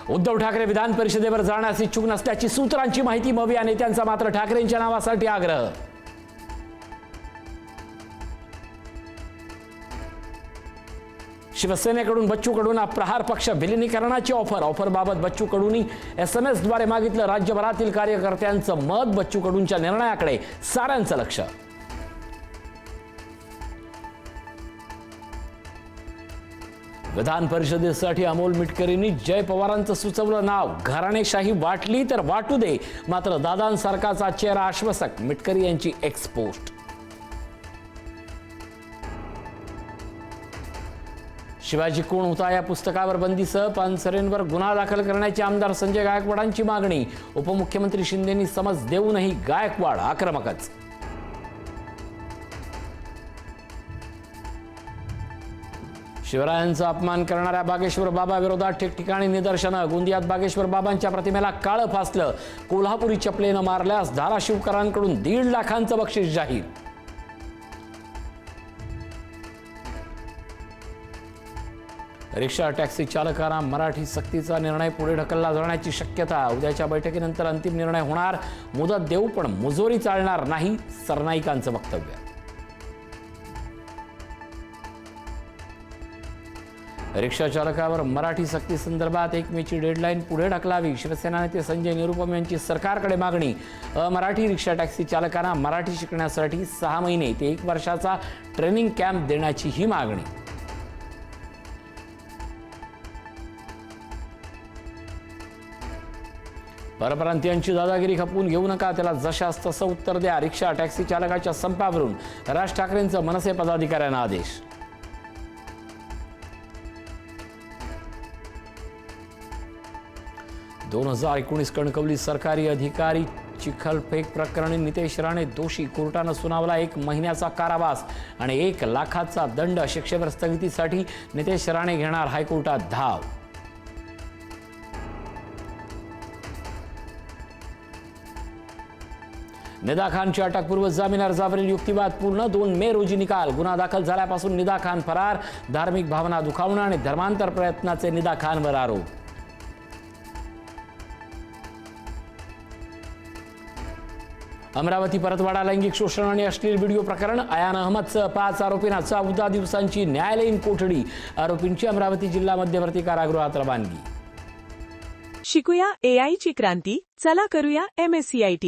उद्धव ठाकरे विधान परिषदेवर जाण्यास इच्छुक नसल्याची सूत्रांची माहिती मवी या नेत्यांचा मात्र ठाकरेंच्या नावासाठी आग्रह। शिवसेनेकडून बच्चू कडूंना प्रहार पक्ष विलीनीकरणाची ऑफरबाबत बच्चू कडूंनी SMS द्वारे मागितलं राज्यभरातील कार्यकर्त्यांचं मत। बच्चू कडूंच्या निर्णयाकडे साऱ्यांचं लक्ष। विधान परिषदेसाठी अमोल मिटकरींनी जय पवारांचं सुचवलं नाव। घराणेशाही वाटली तर वाटू दे, मात्र दादांसारखाचा चेहरा आश्वासक। मिटकरी यांची एक्स पोस्ट। शिवाजी कोण होता या पुस्तकावर बंदीसह पानसरेंवर गुन्हा दाखल करण्याची आमदार संजय गायकवाडांची मागणी। उपमुख्यमंत्री शिंदेंनी समज देऊनही गायकवाड आक्रमकच। शिवरायांचा अपमान करणाऱ्या बागेश्वर बाबा विरोधात ठिकठिकाणी निदर्शनं। गोंदियात बागेश्वर बाबांच्या प्रतिमेला काळं फासलं। कोल्हापुरी चपलेनं मारल्यास धाराशिवकरांकडून 1.5 लाखांचं बक्षीस जाहीर। रिक्षा टॅक्सी चालकांना मराठी सक्तीचा निर्णय पुढे ढकलला जाण्याची शक्यता। उद्याच्या बैठकीनंतर अंतिम निर्णय होणार। मुदत देऊ पण मुजोरी चालणार नाही, सरनाईकांचं वक्तव्य। रिक्षा चालकावर मराठी सक्ती संदर्भात 1 मेची डेडलाईन पुढे ढकलावी। शिवसेना नेते संजय निरुपम यांची सरकारकडे मागणी। मराठी रिक्षा टॅक्सी चालकांना मराठी शिकण्यासाठी 6 महिने ते 1 वर्षाचा ट्रेनिंग कॅम्प देण्याची ही मागणी। परप्रांतीयांची दादागिरी खपवून घेऊ नका, त्याला जशास तसं उत्तर द्या। रिक्षा टॅक्सी चालकाच्या संपावरून राज ठाकरेंचा मनसे पदाधिकाऱ्यांना आदेश। – 2019 कणकवली सरकारी अधिकारी चिखलफेक प्रकरणी नितेश राणे दोषी। कोर्टानं सुनावला 1 महिन्याचा कारावास आणि 1 लाखाचा दंड। शिक्षेवर स्थगितीसाठी नितेश राणे घेणार हायकोर्टात धाव। निदा खानची अटकपूर्व जामीन अर्जावरील युक्तिवाद पूर्ण। 2 मे रोजी निकाल। गुन्हा दाखल झाल्यापासून निदा खान फरार। धार्मिक भावना दुखावणं आणि धर्मांतर प्रयत्नाचे निदा खानवर आरोप। अमरावती परतवाडा लैंगिक शोषण आणि अश्लील व्हिडिओ प्रकरण। अयान अहमदसह 5 आरोपींना 14 दिवसांची न्यायालयीन कोठडी। आरोपींची अमरावती जिल्हा मध्यवर्ती कारागृहात रवानगी। शिकूया AI ची क्रांती, चला करूया MSCIT।